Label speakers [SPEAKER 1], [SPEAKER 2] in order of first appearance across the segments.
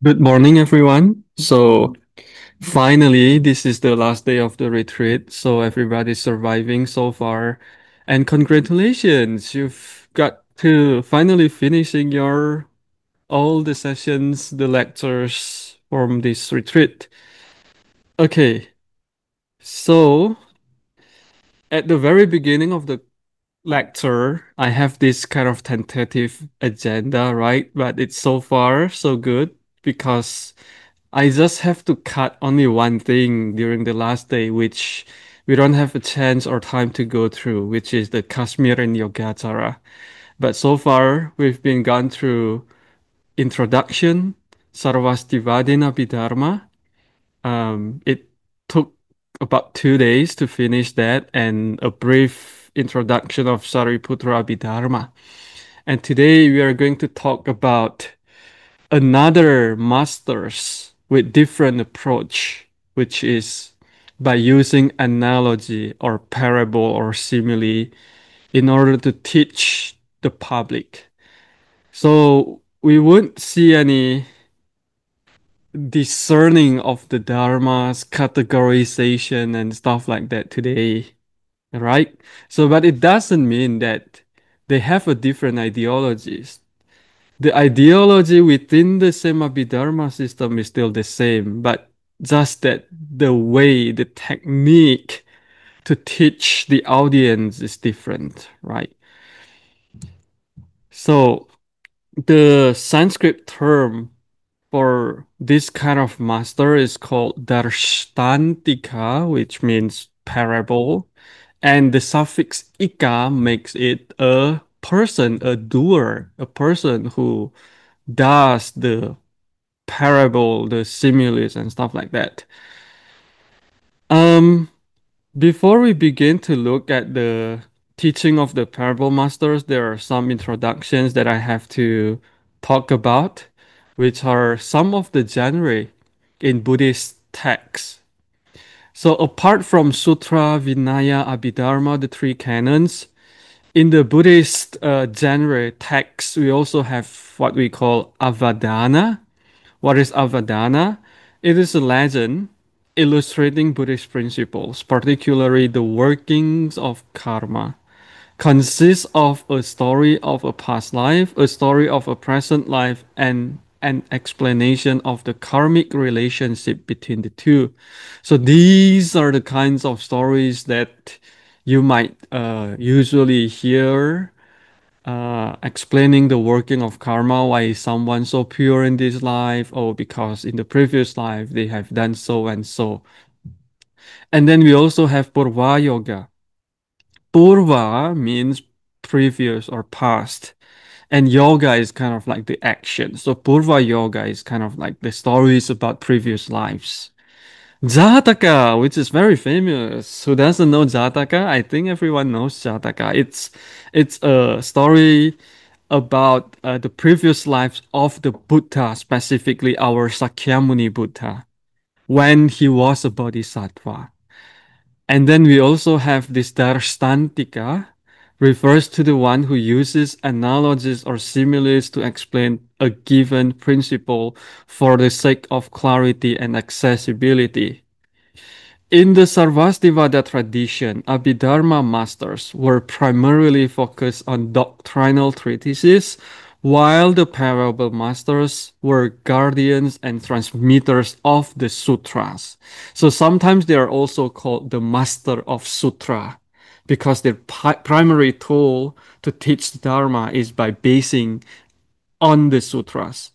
[SPEAKER 1] Good morning, everyone. So, finally, this is the last day of the retreat. So, everybody's surviving so far. And congratulations, you've got to finally finishing your all the sessions, the lectures from this retreat. Okay, so at the very beginning of the lecture, I have this kind of tentative agenda, right? But it's so far so good because I just have to cut only one thing during the last day, which we don't have a chance or time to go through, which is the Kashmir and Yogacara. But so far, we've been gone through introduction, Sarvastivadina Abhidharma. It took about 2 days to finish that, and a brief introduction of Sariputra Abhidharma. And today we are going to talk about another masters with different approach, which is by using analogy or parable or simile in order to teach the public. So we won't see any discerning of the dharmas, categorization and stuff like that today, right? So, but it doesn't mean that they have a different ideologies. The ideology within the same Abhidharma system is still the same, but just that the way, the technique to teach the audience is different, right? So the Sanskrit term for this kind of master is called Darshtantika, which means parable, and the suffix ika makes it a person, a doer, a person who does the parable, the similes and stuff like that. Um, Before we begin to look at the teaching of the parable masters, there are some introductions that I have to talk about, which are some of the genre in Buddhist texts. So apart from Sutra, Vinaya, Abhidharma, the three canons, in the Buddhist genre texts, we also have what we call Avadana. What is Avadana? It is a legend illustrating Buddhist principles, particularly the workings of karma. Consists of a story of a past life, a story of a present life, and an explanation of the karmic relationship between the two. So these are the kinds of stories that you might usually hear explaining the working of karma, why is someone so pure in this life? Oh, because in the previous life they have done so and so. And then we also have Purva Yoga. Purva means previous or past, and yoga is kind of like the action. So Purva Yoga is kind of like the stories about previous lives. Jataka, which is very famous. Who doesn't know Jataka? I think everyone knows Jataka. It's a story about the previous lives of the Buddha, specifically our Sakyamuni Buddha, when he was a bodhisattva. And then we also have this Darshtantika, refers to the one who uses analogies or similes to explain a given principle for the sake of clarity and accessibility. In the Sarvastivada tradition, Abhidharma masters were primarily focused on doctrinal treatises, while the parable masters were guardians and transmitters of the sutras. So sometimes they are also called the master of sutra because their primary tool to teach Dharma is by basing on the sutras.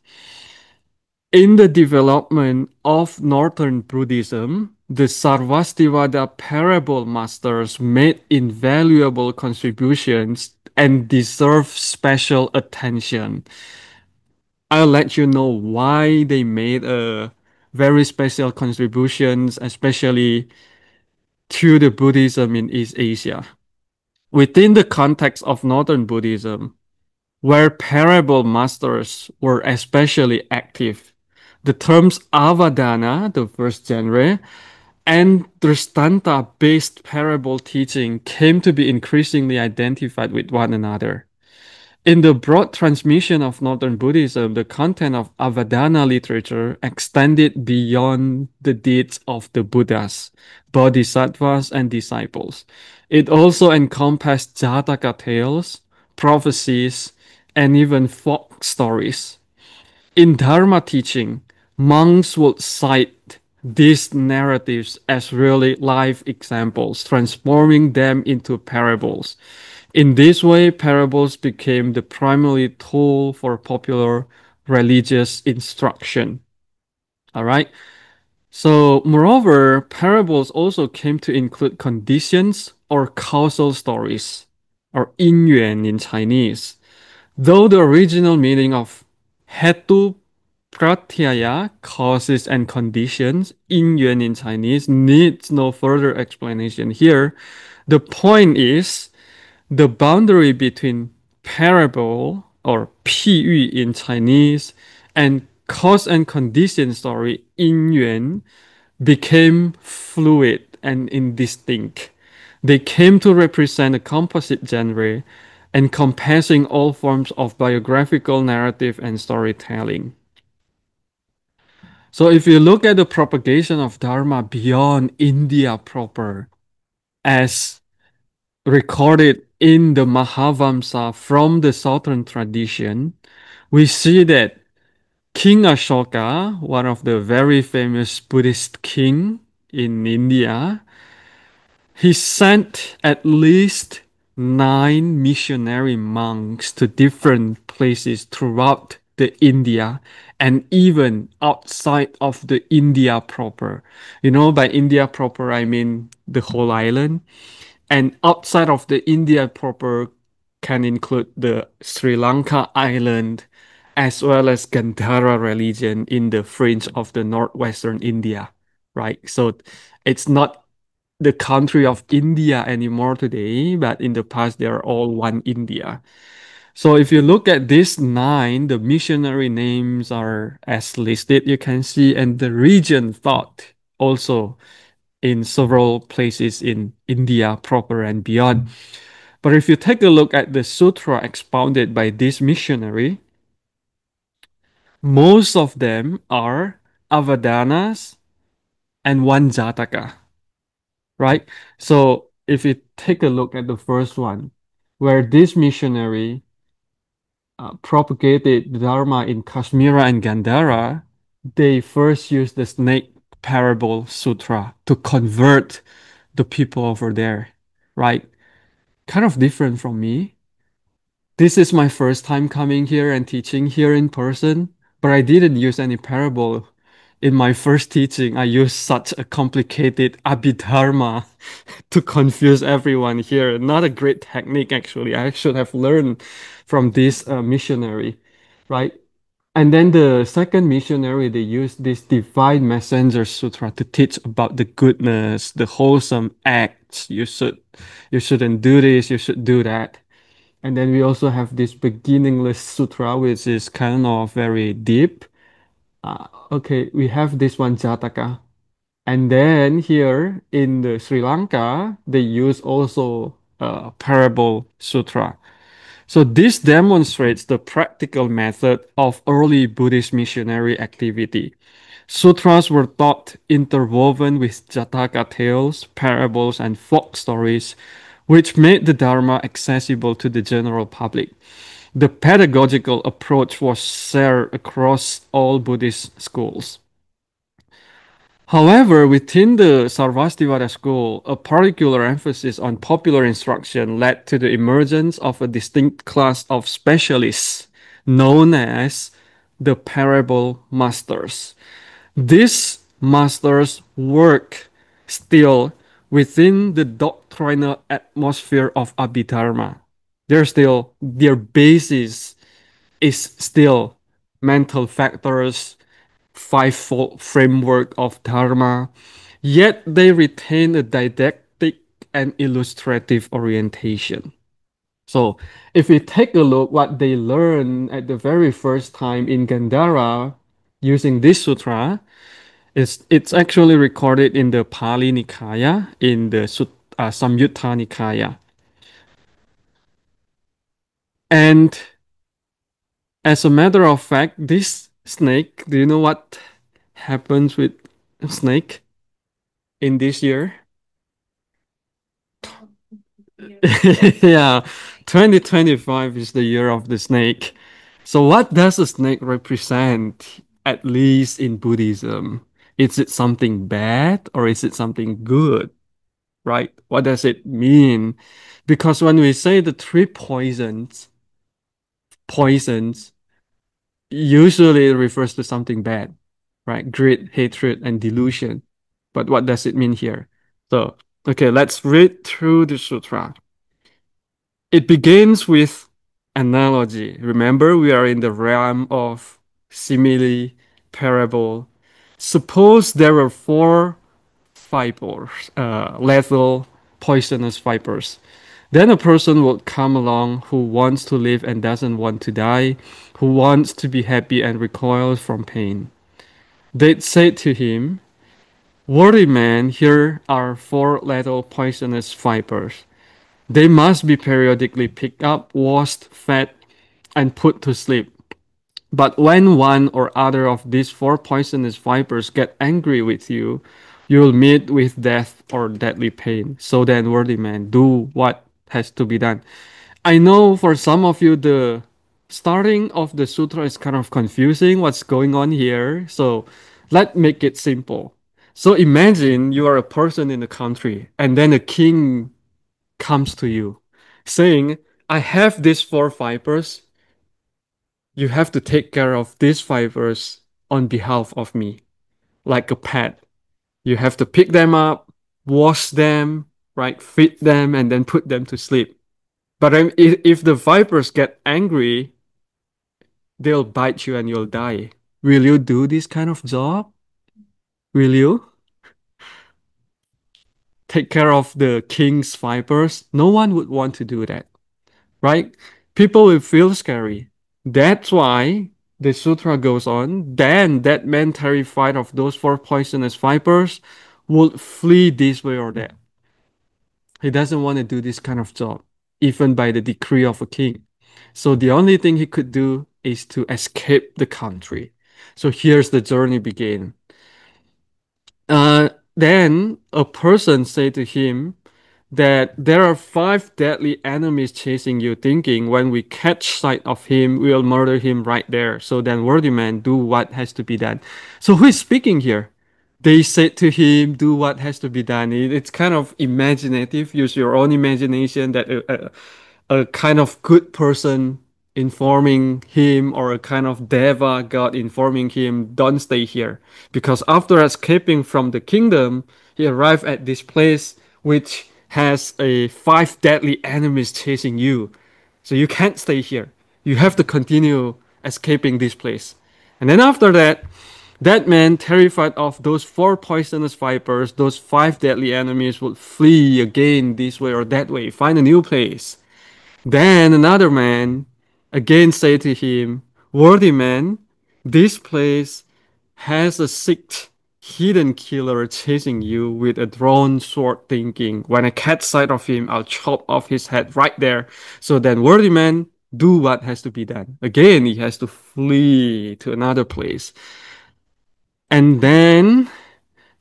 [SPEAKER 1] In the development of Northern Buddhism, the Sarvastivada parable masters made invaluable contributions and deserve special attention. I'll let you know why they made a very special contributions, especially to the Buddhism in East Asia. Within the context of Northern Buddhism, where parable masters were especially active. The terms Avadana, the first genre, and Drishtanta based parable teaching came to be increasingly identified with one another. In the broad transmission of Northern Buddhism, the content of Avadana literature extended beyond the deeds of the Buddhas, Bodhisattvas, and disciples. It also encompassed Jataka tales, prophecies, and even folk stories. In Dharma teaching, monks would cite these narratives as really life examples, transforming them into parables. In this way, parables became the primary tool for popular religious instruction. All right. So, moreover, parables also came to include conditions or causal stories, or 因缘 in Chinese. Though the original meaning of hetu pratyaya, causes and conditions, 因缘 in Chinese, needs no further explanation here. The point is the boundary between parable or 譬喻 in Chinese and cause and condition story 因缘 became fluid and indistinct. They came to represent a composite genre encompassing all forms of biographical narrative and storytelling. So if you look at the propagation of Dharma beyond India proper, as recorded in the Mahavamsa from the southern tradition, we see that King Ashoka, one of the very famous Buddhist king in India, he sent at least 9 missionary monks to different places throughout the India and even outside of the India proper. You know, by India proper, I mean the whole island. And outside of the India proper can include the Sri Lanka island as well as Gandhara religion in the fringe of the northwestern India, right? So it's not the country of India anymore today, but in the past they are all one India. So if you look at these 9, the missionary names are as listed, you can see, and the region thought also in several places in India proper and beyond. But if you take a look at the sutra expounded by this missionary, most of them are Avadanas and one Jataka, right? So if you take a look at the first one, where this missionary propagated the Dharma in Kashmira and Gandhara, they first used the snake parable sutra to convert the people over there, right? Kind of different from me. This is my first time coming here and teaching here in person, but I didn't use any parable. In my first teaching, I used such a complicated Abhidharma to confuse everyone here. Not a great technique, actually. I should have learned from this missionary, right? And then the second missionary, they used this Divine Messenger Sutra to teach about the goodness, the wholesome acts. You shouldn't do this, you should do that. And then we also have this beginningless sutra, which is kind of very deep. Okay, we have this one Jataka. And then here in the Sri Lanka, they use also parable sutra. So this demonstrates the practical method of early Buddhist missionary activity. Sutras were taught interwoven with Jataka tales, parables, and folk stories, which made the Dharma accessible to the general public. The pedagogical approach was shared across all Buddhist schools. However, within the Sarvastivada school, a particular emphasis on popular instruction led to the emergence of a distinct class of specialists known as the parable masters. These masters work still within the doctrinal atmosphere of Abhidharma. Their basis is still mental factors, fivefold framework of Dharma, yet they retain a didactic and illustrative orientation. So if we take a look what they learn at the very first time in Gandhara using this sutra, it's actually recorded in the Pali Nikaya, in the Samyutta Nikaya. And As a matter of fact, this snake, do you know what happens with snake in this year? Yeah, 2025 is the year of the snake. So what does a snake represent, at least in Buddhism? Is it something bad or is it something good, right? What does it mean? Because when we say the three poisons usually it refers to something bad, right? Greed, hatred, and delusion. But what does it mean here? So, okay, let's read through the sutra. It begins with analogy. Remember, we are in the realm of simile, parable. Suppose there were four vipers, lethal, poisonous vipers. Then a person would come along who wants to live and doesn't want to die, who wants to be happy and recoils from pain. They'd say to him, worthy man, here are four lethal poisonous vipers. They must be periodically picked up, washed, fed, and put to sleep. But when one or other of these four poisonous vipers get angry with you, you'll meet with death or deadly pain. So then, worthy man, do what has to be done. I know for some of you, the starting of the sutra is kind of confusing. What's going on here? So let's make it simple. So imagine you are a person in the country, and then a king comes to you saying, I have these four vipers. You have to take care of these vipers on behalf of me, like a pet. You have to pick them up, wash them, right? Feed them, and then put them to sleep. But if the vipers get angry, they'll bite you and you'll die. Will you do this kind of job? Will you take care of the king's vipers? No one would want to do that, right? People will feel scary. That's why the sutra goes on. Then that man terrified of those four poisonous vipers would flee this way or that. He doesn't want to do this kind of job, even by the decree of a king. So the only thing he could do is to escape the country. So here's the journey begin. Then a person said to him that there are five deadly enemies chasing you, thinking when we catch sight of him, we'll murder him right there. So then, worthy man, do what has to be done. So who is speaking here? They said to him, do what has to be done. It's kind of imaginative. Use your own imagination that a kind of good person informing him or a kind of deva god informing him, don't stay here, because after escaping from the kingdom he arrived at this place which has a five deadly enemies chasing you, so you can't stay here, you have to continue escaping this place. And then after that, that man, terrified of those four poisonous vipers, those five deadly enemies, would flee again this way or that way, find a new place. Then another man again said to him, worthy man, this place has a sixth hidden killer chasing you with a drawn sword, thinking, when I catch sight of him, I'll chop off his head right there. So then, worthy man, do what has to be done. Again, he has to flee to another place. And then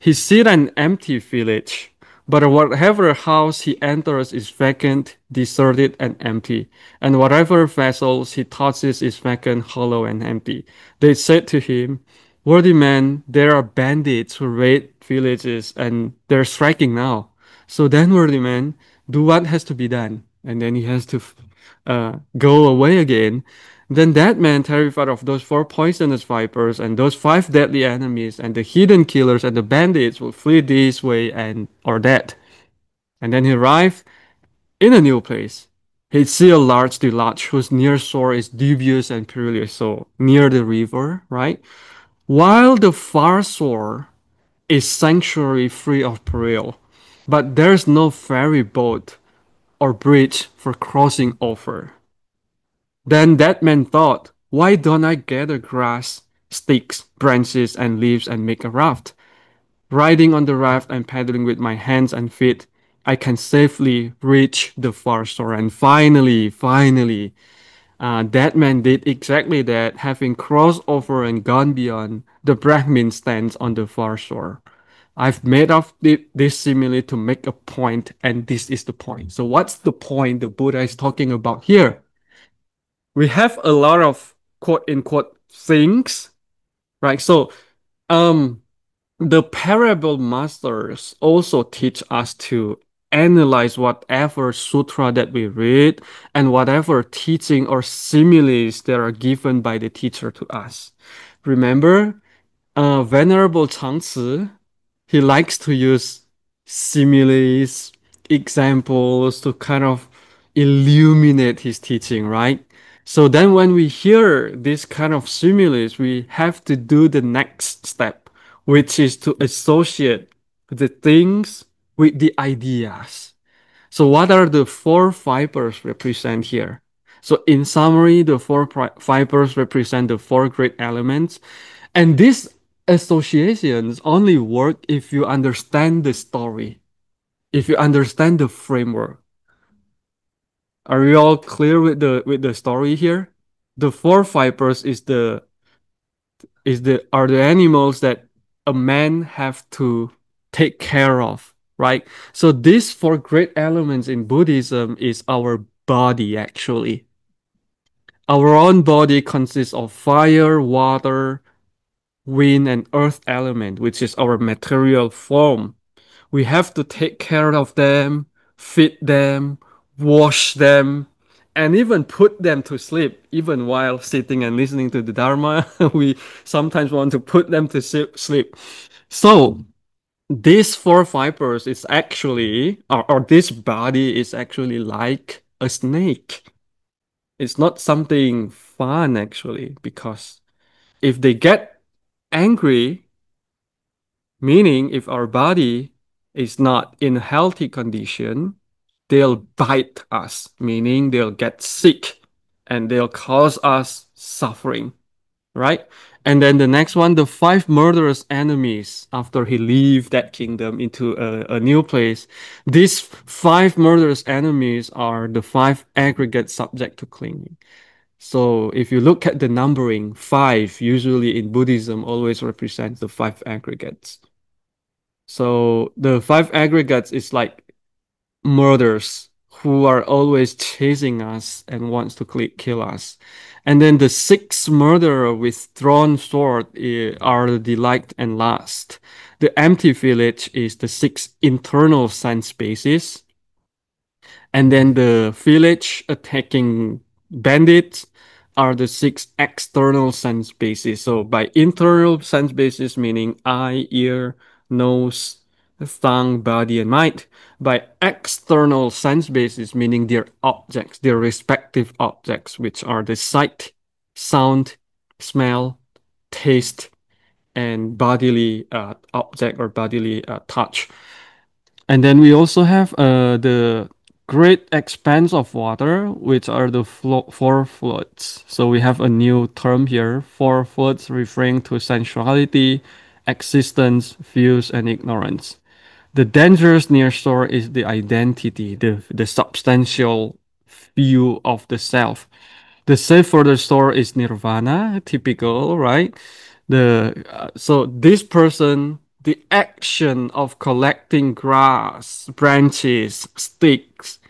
[SPEAKER 1] he sees an empty village, but whatever house he enters is vacant, deserted, and empty, and whatever vessels he touches is vacant, hollow, and empty. They said to him, worthy man, there are bandits who raid villages, and they're striking now. So then, worthy man, do what has to be done. And then he has to go away again. Then that man, terrified of those four poisonous vipers and those five deadly enemies and the hidden killers and the bandits, will flee this way and or that. And then he arrived in a new place. He'd see a large village whose near shore is dubious and perilous, so near the river, right? While the far shore is sanctuary free of peril, but there's no ferry boat or bridge for crossing over. Then that man thought, why don't I gather grass, sticks, branches, and leaves and make a raft? Riding on the raft and paddling with my hands and feet, I can safely reach the far shore. And finally, That man did exactly that, having crossed over and gone beyond. The Brahmin stands on the far shore. I've made up this simile to make a point, and this is the point. So, what's the point the Buddha is talking about here? We have a lot of quote unquote things, right? So, um, the parable masters also teach us to analyze whatever sutra that we read and whatever teaching or similes that are given by the teacher to us. Remember, Venerable Changci, he likes to use similes, examples to kind of illuminate his teaching, right? So then when we hear this kind of similes, we have to do the next step, which is to associate the things with the ideas. So what are the four fibers represent here? So in summary, the four fibers represent the four great elements. And these associations only work if you understand the story, if you understand the framework. Are you all clear with the story here? The four fibers is the are the animals that a man have to take care of, right? So these four great elements in Buddhism is our body actually. Our own body consists of fire, water, wind, and earth element, which is our material form. We have to take care of them, feed them, wash them, and even put them to sleep. Even while sitting and listening to the Dharma, we sometimes want to put them to sleep. So, these four fibers is actually, or this body is actually like a snake. It's not something fun actually, because if they get angry, meaning if our body is not in a healthy condition, they'll bite us, meaning they'll get sick and they'll cause us suffering, right? And then the next one, the five murderous enemies after he leave that kingdom into a new place. These five murderous enemies are the five aggregate subject to clinging. So if you look at the numbering, five usually in Buddhism always represents the five aggregates. So the five aggregates is like murders who are always chasing us and wants to kill us. And then the six murderer with drawn sword are the delight and lust. The empty village is the six internal sense spaces. And then the village attacking bandits are the six external sense bases. So by internal sense bases, meaning eye, ear, nose, tongue, body, and mind. By external sense bases, meaning their objects, their respective objects, which are the sight, sound, smell, taste, and bodily object or bodily touch. And then we also have the great expanse of water, which are the four floods. So we have a new term here, four floods referring to sensuality, existence, views, and ignorance. The dangerous near shore is the identity, the substantial view of the self. The safe for the store is nirvana, typical, right? So this person, the action of collecting grass, branches, sticks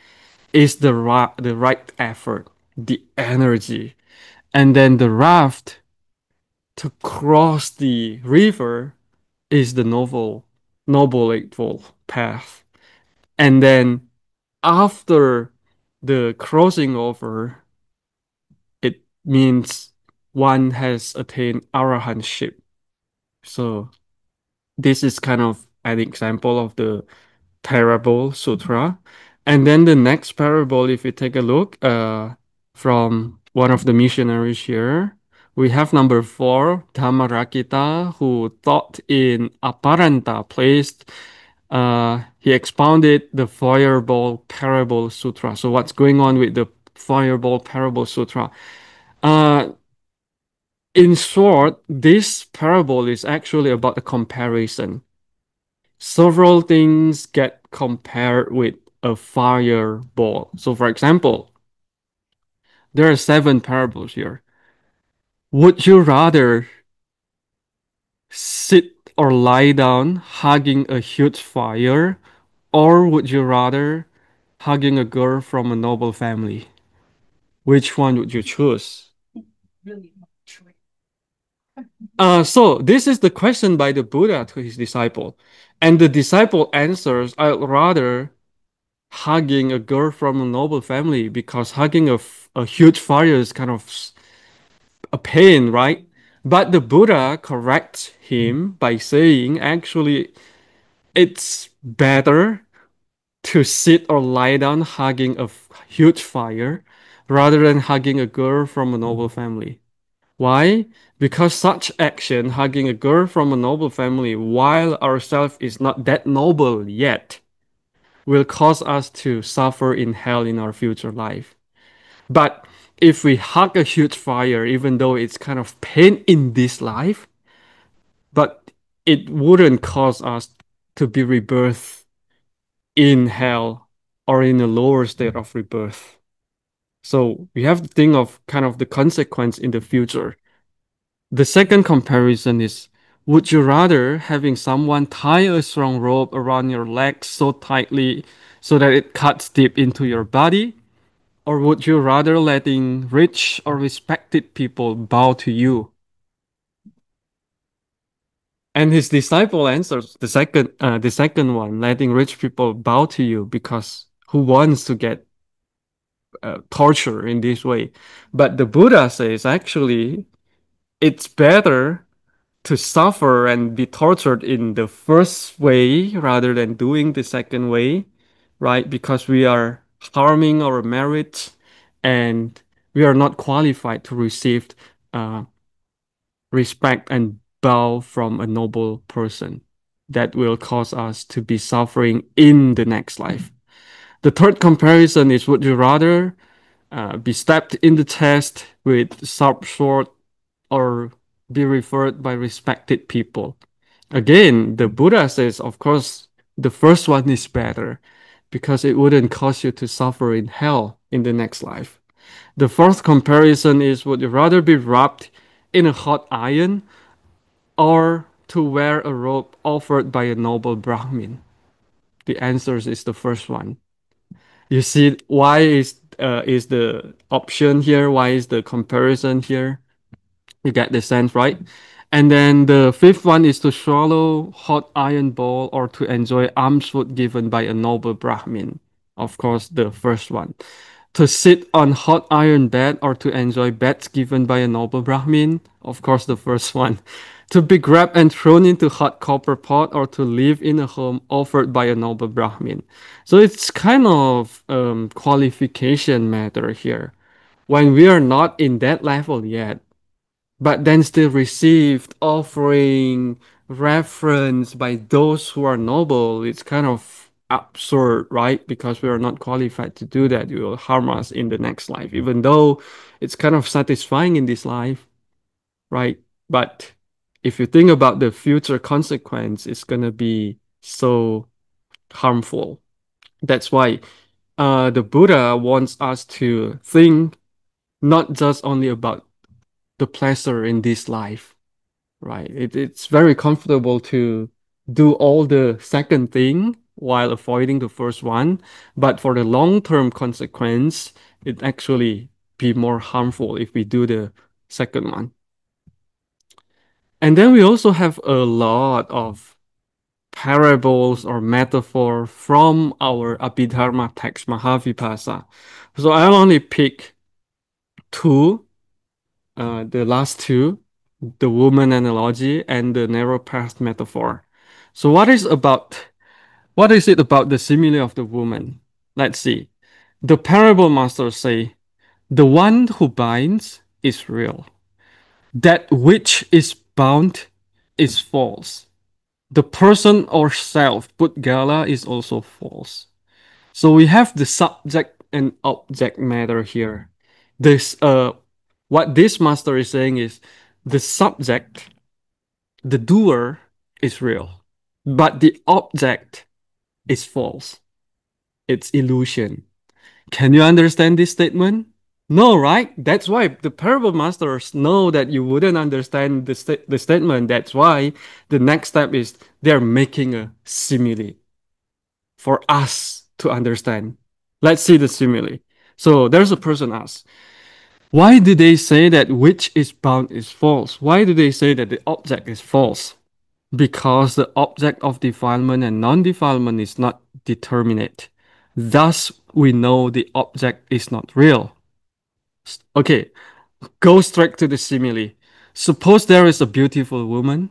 [SPEAKER 1] is the right effort, the energy. And then the raft to cross the river is the noble eightfold path. And then after the crossing over, it means one has attained arahantship. So this is kind of an example of the parable sutra. And then the next parable, if you take a look from one of the missionaries here, we have number 4, Dhammarakita, who taught in Aparanta place. He expounded the Fireball Parable Sutra. So what's going on with the Fireball Parable Sutra? Uh, in short, this parable is actually about a comparison. Several things get compared with a fireball. So, for example, There are seven parables here. Would you rather sit or lie down hugging a huge fire, or would you rather hugging a girl from a noble family? Which one would you choose? So this is the question by the Buddha to his disciple. And the disciple answers, I'd rather hugging a girl from a noble family because hugging a huge fire is kind of a pain, right? But the Buddha corrects him by saying, actually, it's better to sit or lie down hugging a huge fire rather than hugging a girl from a noble family. Why? Because such action, hugging a girl from a noble family while ourselves is not that noble yet, will cause us to suffer in hell in our future life. But if we hug a huge fire, even though it's kind of pain in this life, but it wouldn't cause us to be rebirthed in hell or in a lower state of rebirth. So we have to think of kind of the consequence in the future. The second comparison is, would you rather having someone tie a strong rope around your legs so tightly so that it cuts deep into your body? Or would you rather letting rich or respected people bow to you? And his disciple answers the second one, letting rich people bow to you because who wants to get torture in this way? But the Buddha says actually it's better to suffer and be tortured in the first way rather than doing the second way, right? Because we are harming our merit and we are not qualified to receive uh, respect and bow from a noble person that will cause us to be suffering in the next life. The third comparison is, would you rather be stabbed in the chest with sharp sword or be referred by respected people? Again, the Buddha says, of course, the first one is better because it wouldn't cause you to suffer in hell in the next life. The fourth comparison is, would you rather be wrapped in a hot iron or to wear a robe offered by a noble Brahmin? The answer is the first one. You see, why is the option here? Why is the comparison here? You get the sense, right? And then the fifth one is to swallow hot iron ball or to enjoy alms food given by a noble Brahmin. Of course, the first one. To sit on hot iron bed or to enjoy beds given by a noble Brahmin. Of course, the first one. To be grabbed and thrown into hot copper pot or to live in a home offered by a noble Brahmin. So it's kind of qualification matter here. When we are not in that level yet, but then still received offering reference by those who are noble, it's kind of absurd, right? Because we are not qualified to do that. It will harm us in the next life, even though it's kind of satisfying in this life, right? But if you think about the future consequence, it's gonna be so harmful. That's why the Buddha wants us to think not just only about the pleasure in this life, right? It's very comfortable to do all the second thing while avoiding the first one, but for the long-term consequence, it actually be more harmful if we do the second one. And then we also have a lot of parables or metaphor from our Abhidharma text, Mahavipasa. So I'll only pick two, the last two, the woman analogy and the narrow path metaphor. So what is it about the simile of the woman? Let's see. The parable masters say, the one who binds is real. That which is bound is false. The person or self, Pudgala, is also false. So we have the subject and object matter here. This what this master is saying is the subject, the doer is real, but the object is false. It's illusion. Can you understand this statement? No, right? That's why the parable masters know that you wouldn't understand the statement. That's why the next step is they're making a simile for us to understand. Let's see the simile. So there's a person asks, why do they say that which is bound is false? Why do they say that the object is false? Because the object of defilement and non-defilement is not determinate. Thus, we know the object is not real. Okay, go straight to the simile. Suppose there is a beautiful woman,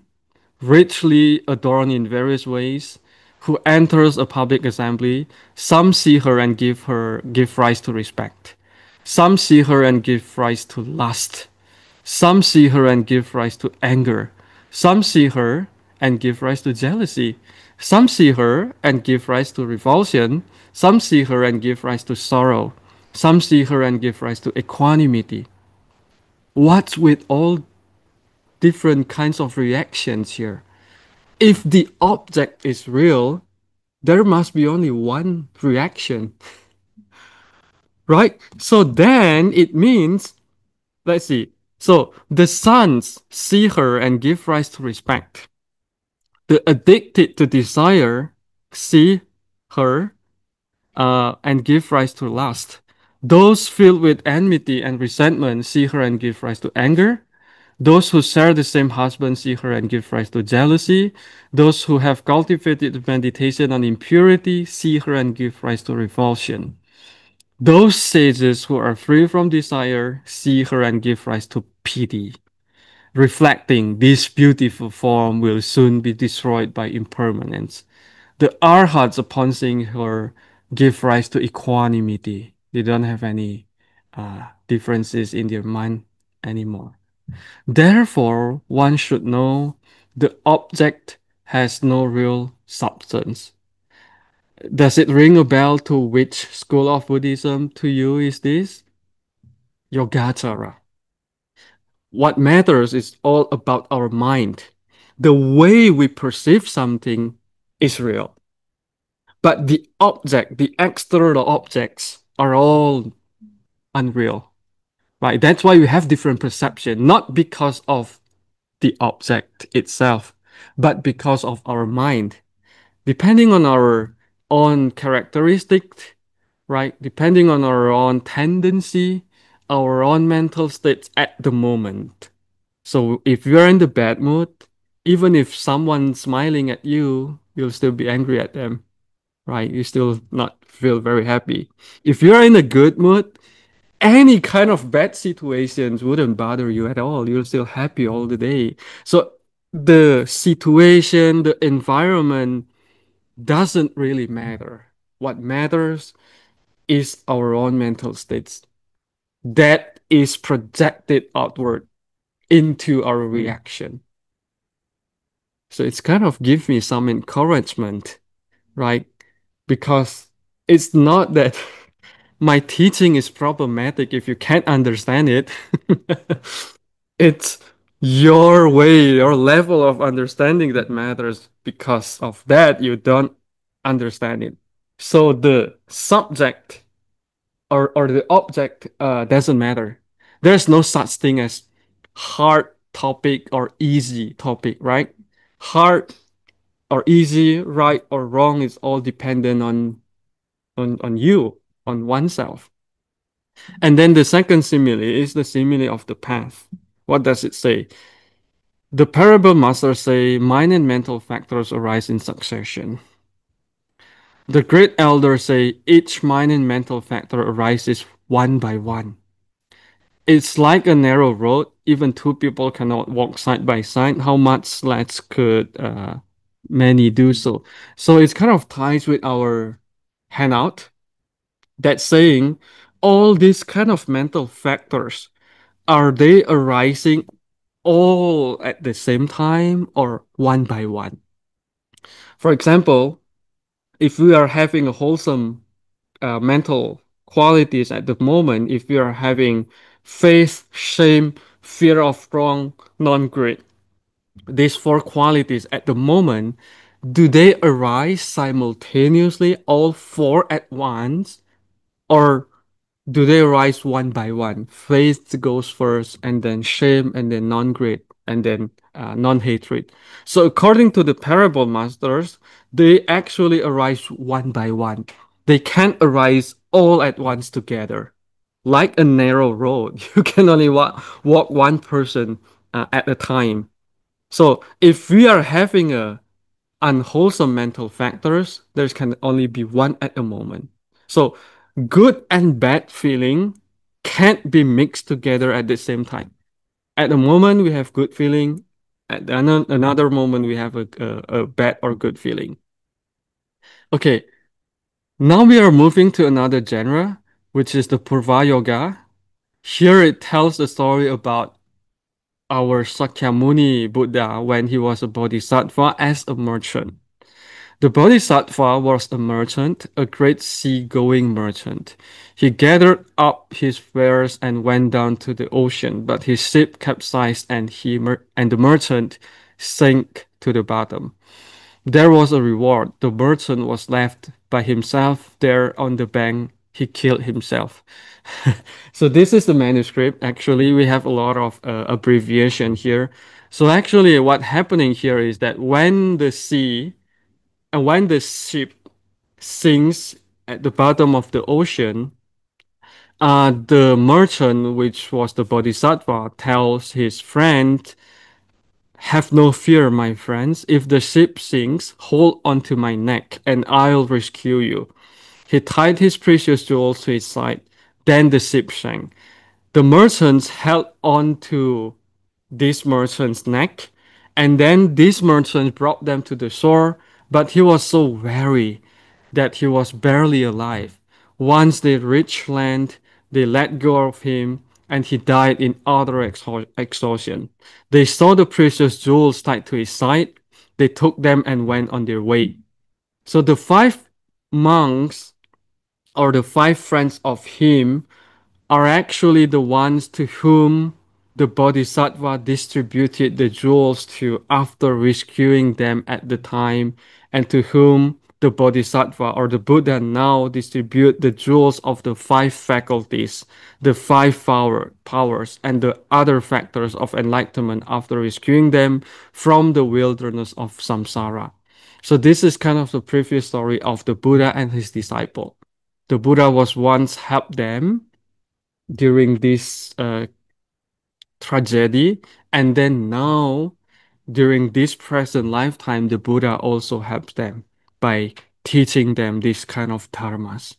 [SPEAKER 1] richly adorned in various ways, who enters a public assembly. Some see her and give rise to respect. Some see her and give rise to lust. Some see her and give rise to anger. Some see her and give rise to jealousy. Some see her and give rise to revulsion. Some see her and give rise to sorrow. Some see her and give rise to equanimity. What's with all different kinds of reactions here? If the object is real, there must be only one reaction, right? So then it means, let's see. So the sons see her and give rise to respect. The addicted to desire see her and give rise to lust. Those filled with enmity and resentment see her and give rise to anger. Those who share the same husband see her and give rise to jealousy. Those who have cultivated meditation on impurity see her and give rise to revulsion. Those sages who are free from desire see her and give rise to pity, reflecting this beautiful form will soon be destroyed by impermanence. The arhats, upon seeing her, give rise to equanimity. They don't have any differences in their mind anymore. Therefore, one should know the object has no real substance. Does it ring a bell to which school of Buddhism to you is this? Yogacara. What matters is all about our mind. The way we perceive something is real. But the object, the external objects are all unreal. Right? That's why we have different perception, not because of the object itself, but because of our mind. Depending on our own characteristics, right? Depending on our own tendency, our own mental states at the moment. So if you're in the bad mood, even if someone's smiling at you, you'll still be angry at them, right? You still not feel very happy. If you're in a good mood, any kind of bad situations wouldn't bother you at all. You're still happy all the day. So the situation, the environment doesn't really matter. What matters is our own mental states that is projected outward into our reaction. So it's kind of give me some encouragement, right? Because it's not that my teaching is problematic if you can't understand it. It's your way, your level of understanding that matters. Because of that, you don't understand it. So the subject or the object doesn't matter. There's no such thing as hard topic or easy topic, right? Hard or easy, right or wrong is all dependent on you, on oneself. And then the second simile is the simile of the path. What does it say? The parable masters say mind and mental factors arise in succession. The great elders say each mind and mental factor arises one by one. It's like a narrow road. Even two people cannot walk side by side. How much less could many do so? So it's kind of ties with our handout that's saying all these kind of mental factors, are they arising all at the same time or one by one? For example, if we are having a wholesome mental qualities at the moment, if we are having faith, shame, fear of wrong, non-greed, these four qualities at the moment, do they arise simultaneously, all four at once, or do they rise one by one? Faith goes first, and then shame, and then non-greed, and then non-hatred. So according to the parable masters, they actually arise one by one. They can't arise all at once together. Like a narrow road, you can only walk one person at a time. So if we are having a unwholesome mental factors, there can only be one at a moment. So good and bad feeling can't be mixed together at the same time. At the moment we have good feeling, at another moment we have a bad or good feeling. Okay, now we are moving to another genre, which is the Purva Yoga. Here it tells the story about our Sakyamuni Buddha when he was a bodhisattva as a merchant. The Bodhisattva was a merchant, a great sea-going merchant. He gathered up his wares and went down to the ocean, but his ship capsized and and the merchant sank to the bottom. There was a reward. The merchant was left by himself there on the bank. He killed himself. So this is the manuscript. Actually, we have a lot of abbreviation here. So actually, what happening here is that when the ship sinks at the bottom of the ocean, the merchant, which was the bodhisattva, tells his friend, "Have no fear, my friends. If the ship sinks, hold onto my neck, and I'll rescue you." He tied his precious jewels to his side. Then the ship sank. The merchants held on to this merchant's neck, and then this merchant brought them to the shore, but he was so weary that he was barely alive. Once they reached land, they let go of him, and he died in utter exhaustion. They saw the precious jewels tied to his side. They took them and went on their way. So the five monks, or the five friends of him, are actually the ones to whom the Bodhisattva distributed the jewels to after rescuing them at the time, and to whom the Bodhisattva or the Buddha now distribute the jewels of the five faculties, the five powers, and the other factors of enlightenment after rescuing them from the wilderness of samsara. So this is kind of the previous story of the Buddha and his disciple. The Buddha was once helped them during this tragedy, and then now during this present lifetime, the Buddha also helps them by teaching them this kind of dharmas.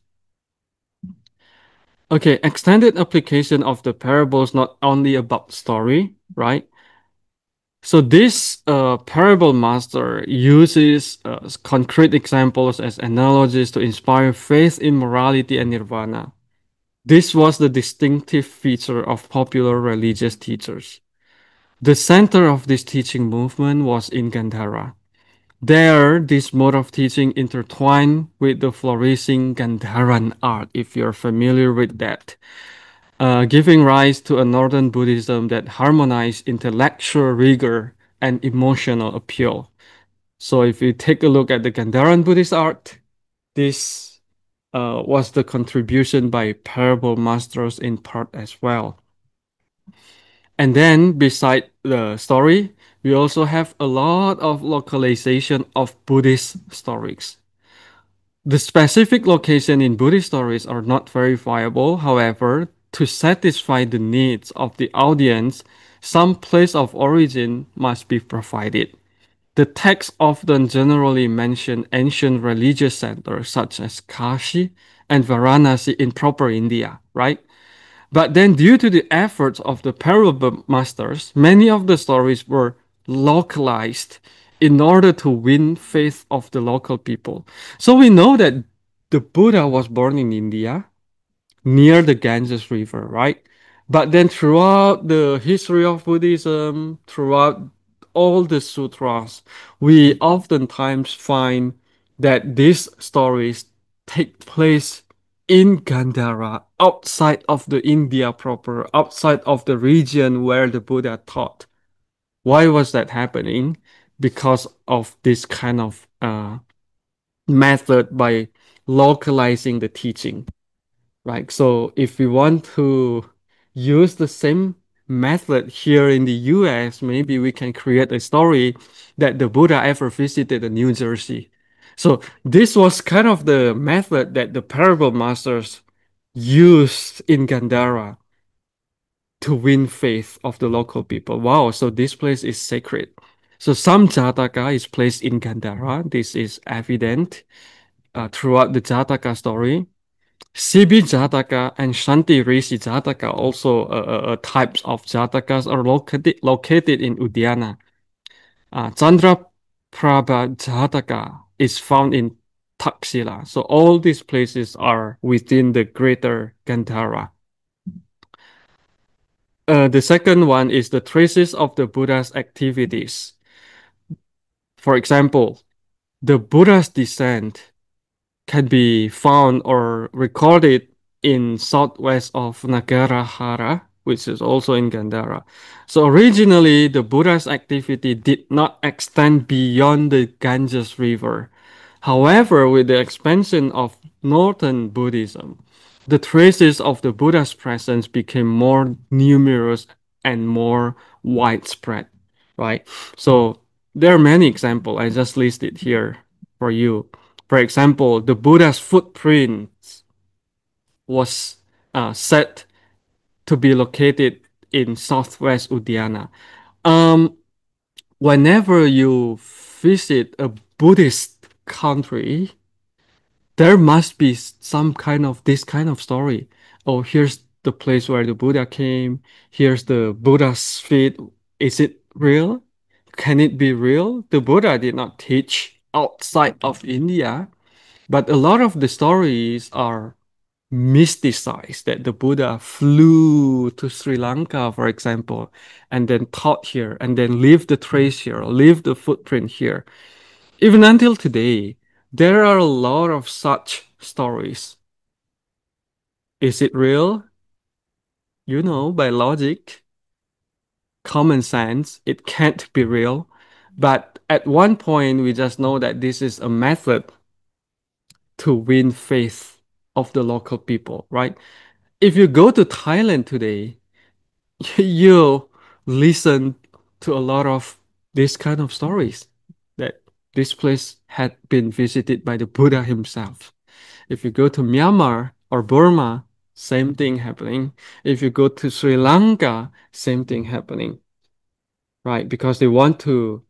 [SPEAKER 1] Okay, extended application of the parables, not only about story, right? So this parable master uses concrete examples as analogies to inspire faith in morality and nirvana. This was the distinctive feature of popular religious teachers. The center of this teaching movement was in Gandhara. There, this mode of teaching intertwined with the flourishing Gandharan art, if you're familiar with that, giving rise to a northern Buddhism that harmonized intellectual rigor and emotional appeal. So if you take a look at the Gandharan Buddhist art, this was the contribution by parable masters in part as well. And then beside the story, we also have a lot of localization of Buddhist stories. The specific location in Buddhist stories are not verifiable. However, to satisfy the needs of the audience, some place of origin must be provided. The texts often generally mention ancient religious centers such as Kashi and Varanasi in proper India, right? But then, due to the efforts of the parable masters, many of the stories were localized in order to win faith of the local people. So we know that the Buddha was born in India, near the Ganges River, right? But then throughout the history of Buddhism, throughout all the sutras, we oftentimes find that these stories take place in Gandhara, outside of the India proper, outside of the region where the Buddha taught. Why was that happening? Because of this kind of method by localizing the teaching. right? So if we want to use the same method here in the US, maybe we can create a story that the Buddha ever visited New Jersey. So this was kind of the method that the parable masters used in Gandhara to win faith of the local people. Wow, so this place is sacred. So some Jataka is placed in Gandhara. This is evident throughout the Jataka story. CB Jataka and Shanti Rishi Jataka, also types of Jatakas, are located in Udyana. Chandra Prabha Jataka is found in Taxila. So all these places are within the greater Gandhara. The second one is the traces of the Buddha's activities. For example, the Buddha's descent can be found or recorded in southwest of Nagarahara, which is also in Gandhara. So originally, the Buddha's activity did not extend beyond the Ganges River. However, with the expansion of northern Buddhism, the traces of the Buddha's presence became more numerous and more widespread, right? So there are many examples. I just listed here for you. For example, the Buddha's footprint was said to be located in southwest Udyana. Um, Whenever you visit a Buddhist country, there must be some kind of this kind of story. Oh, here's the place where the Buddha came. Here's the Buddha's feet. Is it real? Can it be real? The Buddha did not teach outside of India, but a lot of the stories are mysticized that the Buddha flew to Sri Lanka, for example, and then taught here, and then leave the trace here, leave the footprint here. Even until today, there are a lot of such stories. Is it real? By logic, common sense, it can't be real. But at one point, we just know that this is a method to win faith of the local people, right? If you go to Thailand today, you listen to a lot of this kind of stories that this place had been visited by the Buddha himself. If you go to Myanmar or Burma, same thing happening. If you go to Sri Lanka, same thing happening, right? Because they want to,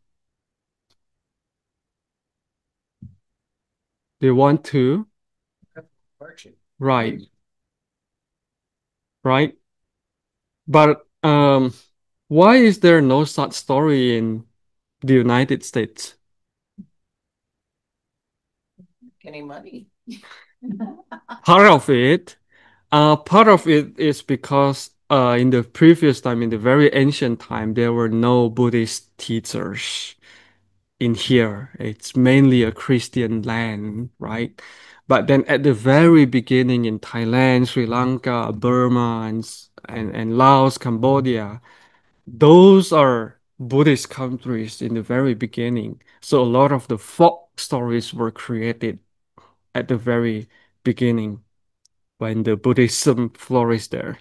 [SPEAKER 1] right, right. But why is there no such story in the United States?
[SPEAKER 2] Getting money.
[SPEAKER 1] Part of it is because in the previous time, in the very ancient time, there were no Buddhist teachers in here. It's mainly a Christian land, right? But then at the very beginning in Thailand, Sri Lanka, Burma, and Laos, Cambodia, those are Buddhist countries in the very beginning. So a lot of the folk stories were created at the very beginning when the Buddhism flourished there.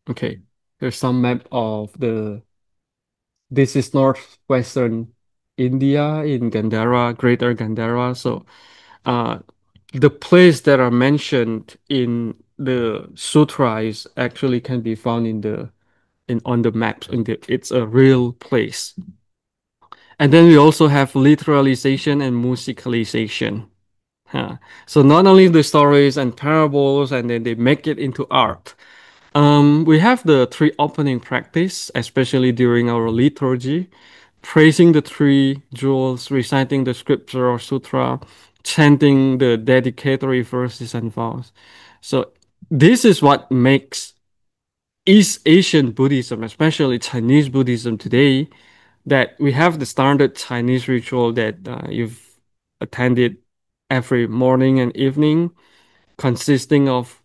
[SPEAKER 1] Okay, here's some map of this is northwestern India in Gandhara, Greater Gandhara. So uh, the place that are mentioned in the sutra is actually can be found in on the maps. It's a real place. And then we also have literalization and musicalization. Huh. So not only the stories and parables, and then they make it into art. We have the three opening practice, especially during our liturgy, praising the three jewels, reciting the scripture or sutra, chanting the dedicatory verses and vows. So this is what makes East Asian Buddhism, especially Chinese Buddhism today, that we have the standard Chinese ritual that you've attended every morning and evening, consisting of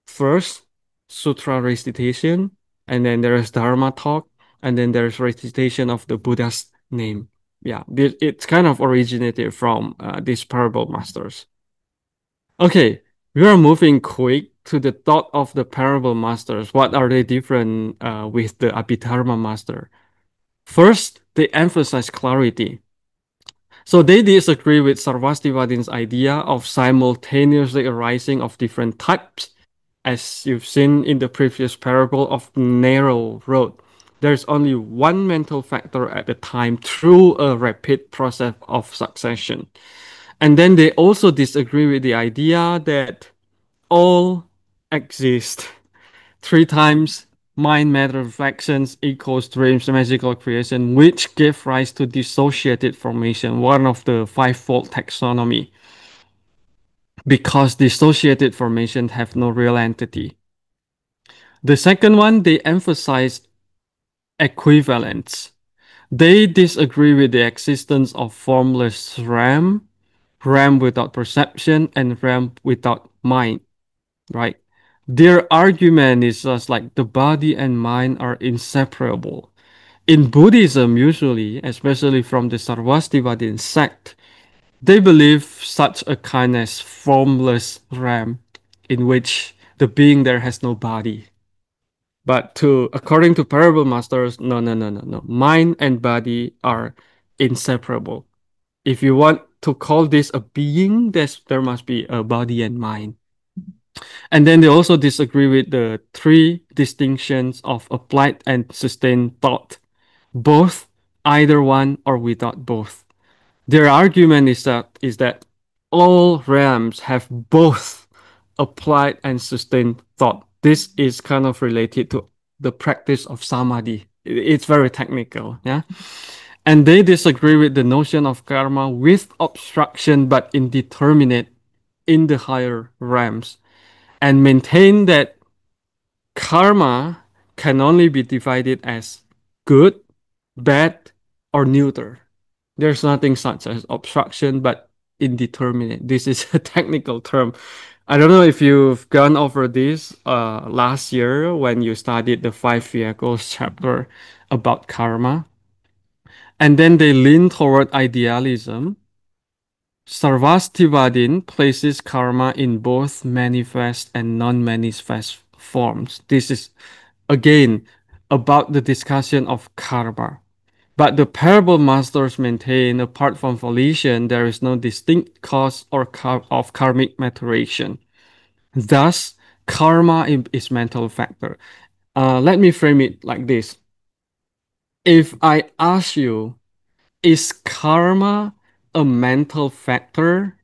[SPEAKER 1] first sutra recitation, and then there is Dharma talk, and then there's recitation of the Buddha's name. Yeah, it's kind of originated from these parable masters. Okay, We are moving quick to the thought of the parable masters. What are they different with the Abhidharma master? First, they emphasize clarity. So they disagree with Sarvastivadin's idea of simultaneously arising of different types, as you've seen in the previous parable of narrow road. There's only one mental factor at a time through a rapid process of succession. And then they also disagree with the idea that all exist three times mind matter reflections equals dreams magical creation, which give rise to dissociated formation, one of the fivefold taxonomy, because dissociated formations have no real entity. The second one, they emphasize equivalence. They disagree with the existence of formless RAM, RAM without perception, and RAM without mind, right? Their argument is just like the body and mind are inseparable. In Buddhism, usually, especially from the Sarvastivadin sect, they believe such a kind as formless realm in which the being there has no body. But according to parable masters, no, no, no, no, no. Mind and body are inseparable. If you want to call this a being, there must be a body and mind. And then they also disagree with the three distinctions of applied and sustained thought, both, either one, or without both. Their argument is that all realms have both applied and sustained thought. This is kind of related to the practice of samadhi. It's very technical, yeah. And they disagree with the notion of karma with obstruction but indeterminate in the higher realms, and maintain that karma can only be divided as good, bad, or neutral. There's nothing such as obstruction, but indeterminate. This is a technical term. I don't know if you've gone over this last year when you studied the five vehicles chapter about karma. And then they lean toward idealism. Sarvastivadin places karma in both manifest and non-manifest forms. This is again about the discussion of karma. But the parable masters maintain, apart from volition, there is no distinct cause or of karmic maturation. Thus, karma is mental factor. Let me frame it like this. If I ask you, is karma a mental factor?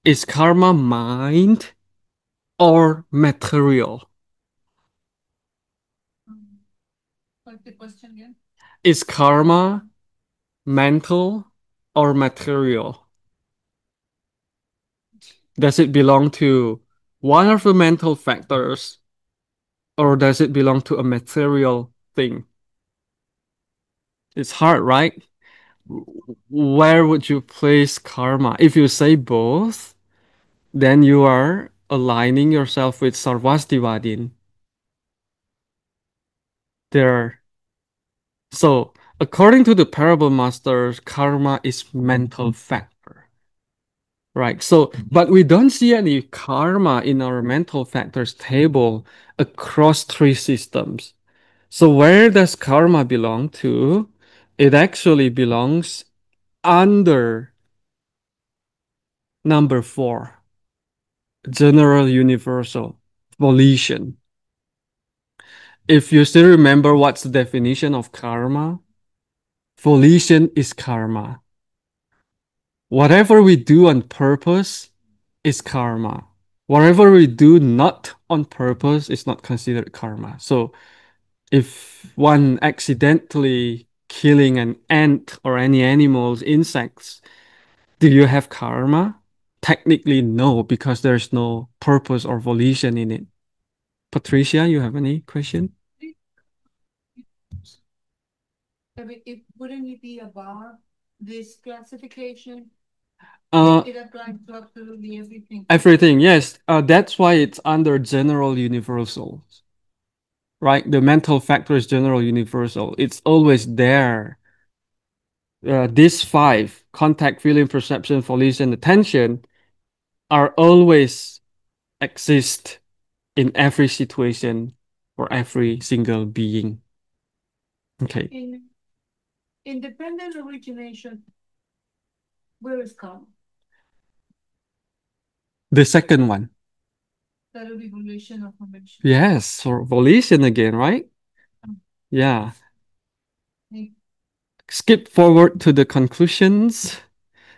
[SPEAKER 1] Is karma mind or material?
[SPEAKER 2] What's the question again?
[SPEAKER 1] Is karma mental or material? Does it belong to one of the mental factors or does it belong to a material thing? It's hard, right? Where would you place karma? If you say both, then you are aligning yourself with Sarvastivadin. There. So, according to the parable masters, karma is mental factor. Right. So, but we don't see any karma in our mental factors table across three systems. So, where does karma belong to? It actually belongs under number four, general universal volition. If you still remember what's the definition of karma, volition is karma. Whatever we do on purpose is karma. Whatever we do not on purpose is not considered karma. So if one accidentally killing an ant or any animals, insects, do you have karma? Technically, no, because there's no purpose or volition in it. Patricia, you have any question?
[SPEAKER 2] I mean, wouldn't it be above this classification?
[SPEAKER 1] Uh,
[SPEAKER 2] It applies to absolutely everything.
[SPEAKER 1] Everything, yes. That's why it's under general universal, right? The mental factor is general universal. It's always there. These five, contact, feeling, perception, volition, attention, are always exist in every situation for every single being. Okay.
[SPEAKER 2] In independent origination, where is come?
[SPEAKER 1] The second one.
[SPEAKER 2] That will be relation of formation.
[SPEAKER 1] Yes, for volition again, right?
[SPEAKER 2] Um,
[SPEAKER 1] Yeah.
[SPEAKER 2] like,
[SPEAKER 1] Skip forward to the conclusions.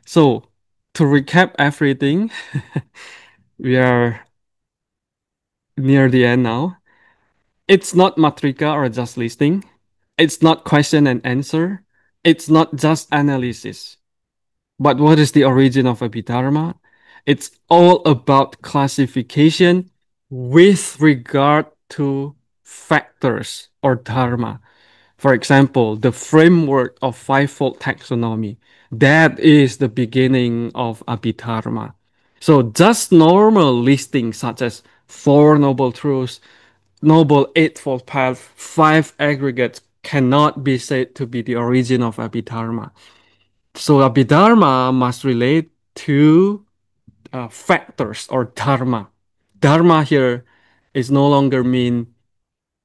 [SPEAKER 1] So, to recap everything, we are near the end now. It's not matrika or just listing. It's not question and answer. It's not just analysis. But what is the origin of Abhidharma? It's all about classification with regard to factors or dharma. For example, the framework of fivefold taxonomy. That is the beginning of Abhidharma. So just normal listings such as Four Noble Truths, Noble Eightfold Path, five aggregates cannot be said to be the origin of Abhidharma. So Abhidharma must relate to factors or dharma. Dharma here is no longer mean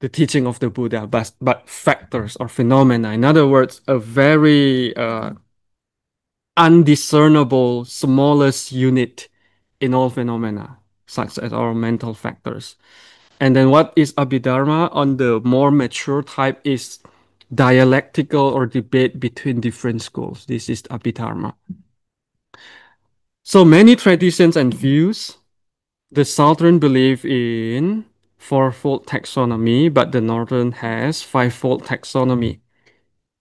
[SPEAKER 1] the teaching of the Buddha, but factors or phenomena. In other words, a very undiscernible smallest unit in all phenomena, such as our mental factors. And then what is Abhidharma on the more mature type is dialectical or debate between different schools. This is Abhidharma. So many traditions and views. The southern believe in fourfold taxonomy, but the northern has fivefold taxonomy.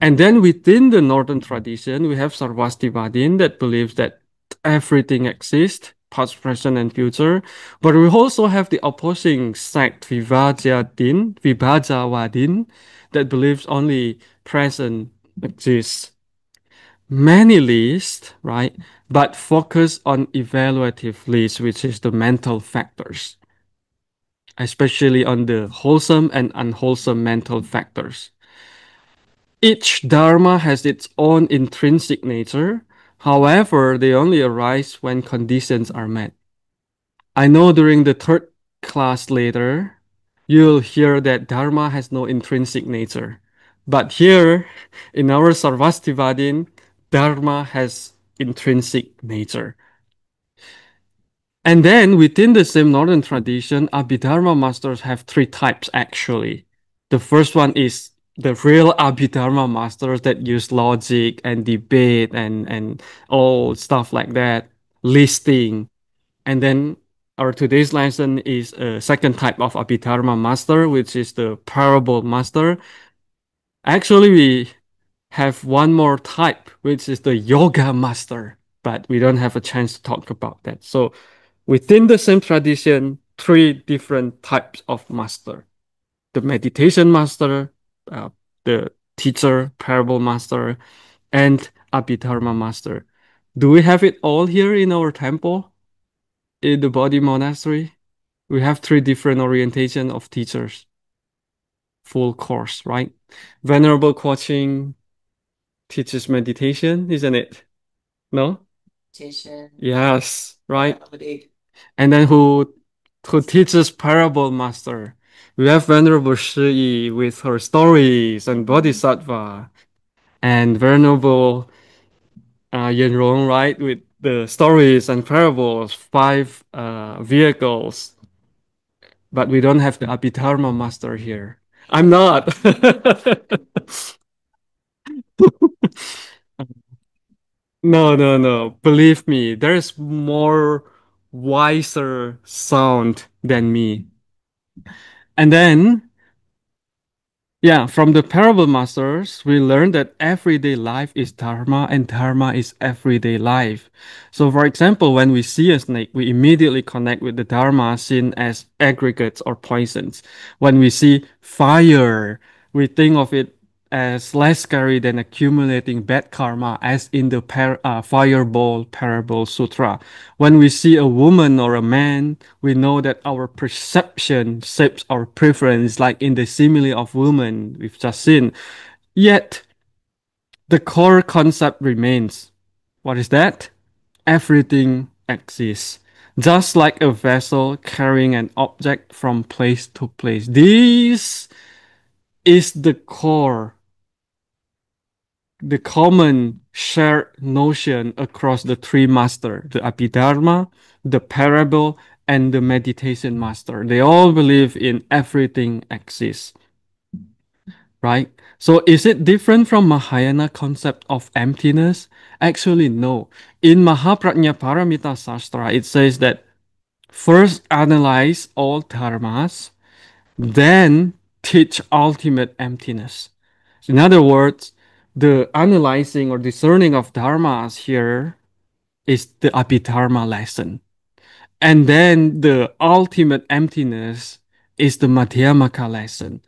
[SPEAKER 1] And then within the northern tradition, we have Sarvastivadin that believes that everything exists, past, present, and future. But we also have the opposing sect, Vibhajavadin, that believes only present exists. Many lists, right? But focus on evaluative lists, which is the mental factors, especially on the wholesome and unwholesome mental factors. Each dharma has its own intrinsic nature. However, they only arise when conditions are met. I know during the third class later, you'll hear that dharma has no intrinsic nature. But here, in our Sarvastivadin, dharma has intrinsic nature. And then within the same northern tradition, Abhidharma masters have three types actually. The first one is the real Abhidharma masters that use logic and debate and all stuff like that, listing. And then our today's lesson is a second type of Abhidharma master, which is the parable master. Actually, we have one more type, which is the yoga master, but we don't have a chance to talk about that. So within the same tradition, three different types of master: the meditation master, uh, the teacher, parable master, and Abhidharma master. Do we have it all here in our temple, in the Bodhi Monastery? We have three different orientation of teachers, full course, right? Venerable Coaching teaches meditation, isn't it? No? Yes, right. And then who teaches parable master? We have Venerable Shi Yi with her stories and Bodhisattva, and Venerable Yin Rong, right, with the stories and parables, five vehicles. But we don't have the Abhidharma master here. I'm not. No, no, no. Believe me, there's more wiser sound than me. And then, yeah, from the parable masters, we learn that everyday life is dharma and dharma is everyday life. So, for example, when we see a snake, we immediately connect with the dharma seen as aggregates or poisons. When we see fire, we think of it as less scary than accumulating bad karma, as in the Fireball Parable Sutra. When we see a woman or a man, we know that our perception shapes our preference, like in the simile of woman we've just seen. Yet, the core concept remains. What is that? Everything exists. just like a vessel carrying an object from place to place. This is the core, the common shared notion across the three master, the Abhidharma, the parable, and the meditation master. They all believe in everything exists, right? So is it different from Mahayana concept of emptiness? Actually, no. In Mahaprajna Paramita Sastra, it says that first analyze all dharmas, then teach ultimate emptiness. In other words, the analyzing or discerning of dharmas here is the abhidharma lesson. And then the ultimate emptiness is the madhyamaka lesson.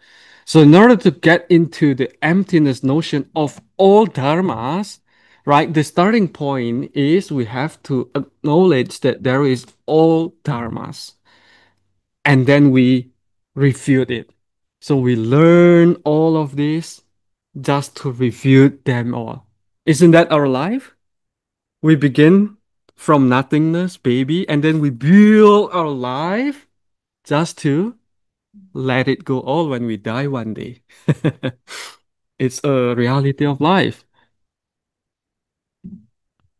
[SPEAKER 1] So in order to get into the emptiness notion of all dharmas, right, the starting point is we have to acknowledge that there is all dharmas, and then we refute it. So we learn all of this just to refute them all. Isn't that our life? We begin from nothingness, baby, and then we build our life just to let it go all when we die one day. It's a reality of life.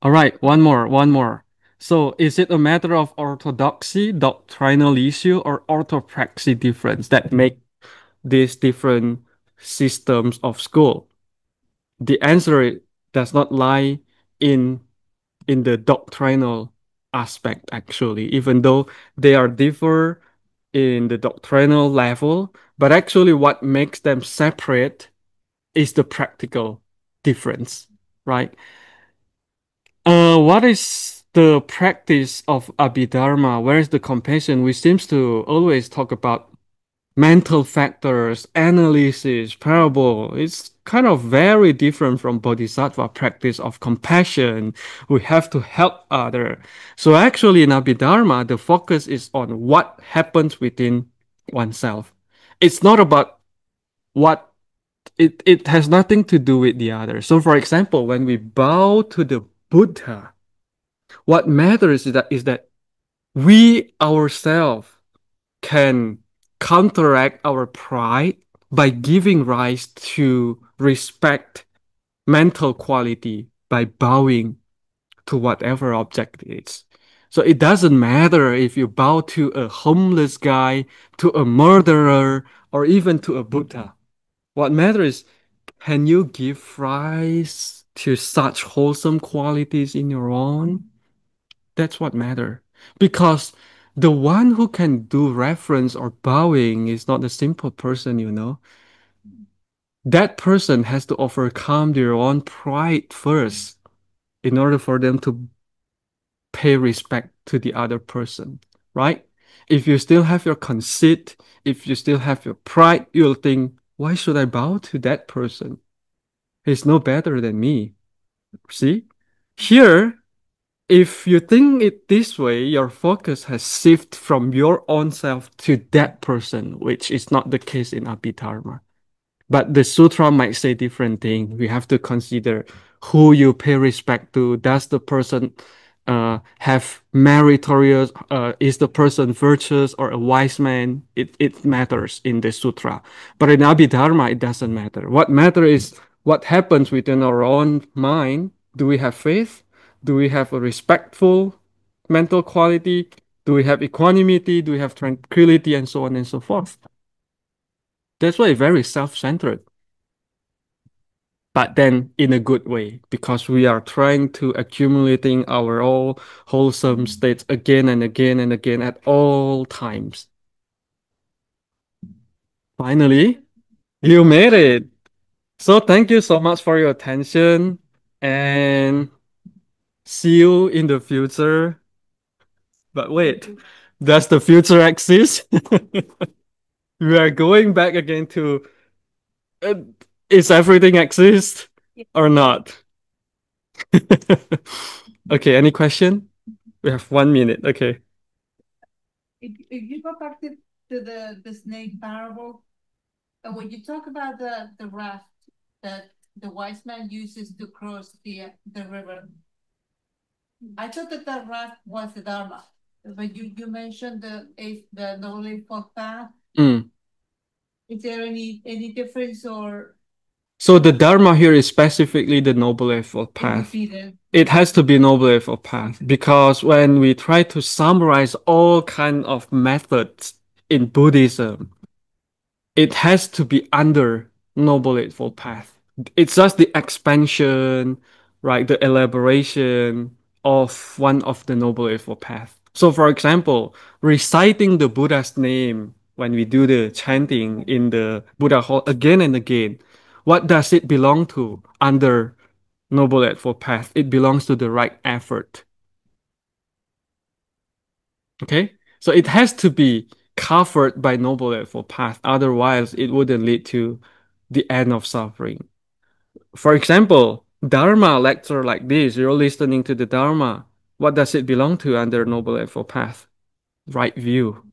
[SPEAKER 1] All right, one more. So, is it a matter of orthodoxy, doctrinal issue, or orthopraxy difference that make these different systems of school? The answer does not lie in the doctrinal aspect actually, even though they are differ in the doctrinal level, but actually what makes them separate is the practical difference, right? What is the practice of Abhidharma? Where is the compassion? We seems to always talk about mental factors, analysis, parable. It's kind of very different from bodhisattva practice of compassion. We have to help other. So actually in Abhidharma, the focus is on what happens within oneself. It's not about what it has nothing to do with the other. So for example, when we bow to the Buddha, what matters is that we ourselves can counteract our pride by giving rise to respect mental quality by bowing to whatever object it is. So it doesn't matter if you bow to a homeless guy, to a murderer, or even to a Buddha. What matters is, can you give rise to such wholesome qualities in your own? That's what matter. Because the one who can do reference or bowing is not a simple person, you know. That person has to overcome their own pride first in order for them to pay respect to the other person, right? If you still have your conceit, if you still have your pride, you'll think, why should I bow to that person? He's no better than me. See? Here, if you think it this way, your focus has shifted from your own self to that person, which is not the case in Abhidharma. But the sutra might say different thing. We have to consider who you pay respect to. Does the person have meritorious? Is the person virtuous or a wise man? It matters in the sutra. But in Abhidharma, it doesn't matter. What matters is what happens within our own mind. Do we have faith? Do we have a respectful mental quality? Do we have equanimity? Do we have tranquility, and so on and so forth? That's why it's very self-centered, but then in a good way, because we are trying to accumulating our all wholesome states again and again and again at all times. Finally, you made it. So thank you so much for your attention, and see you in the future. But wait, does the future exist? We are going back again to uh, is everything exist or not? Okay, any question? We have 1 minute. Okay.
[SPEAKER 2] If you go back to the snake parable, when you talk about the raft that the wise man uses to cross the river, I thought that raft was the Dharma. But you mentioned the Noble Eightfold Path.
[SPEAKER 1] Mm.
[SPEAKER 2] Is there any difference or
[SPEAKER 1] So the Dharma here is specifically the Noble Eightfold
[SPEAKER 2] it would
[SPEAKER 1] Path.
[SPEAKER 2] be the
[SPEAKER 1] It has to be Noble Eightfold Path because when we try to summarize all kind of methods in Buddhism, it has to be under Noble Eightfold Path. It's just the expansion, right? The elaboration of one of the Noble Eightfold Path. So, for example, reciting the Buddha's name when we do the chanting in the Buddha hall again and again, what does it belong to under Noble Eightfold Path? It belongs to the right effort. Okay, so it has to be covered by Noble Eightfold Path, otherwise it wouldn't lead to the end of suffering. For example, Dharma lecture like this, you're listening to the Dharma. What does it belong to under Noble Eightfold Path? Right view,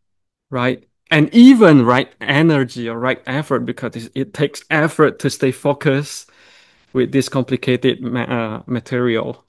[SPEAKER 1] right? And even right energy or right effort, because it takes effort to stay focused with this complicated material.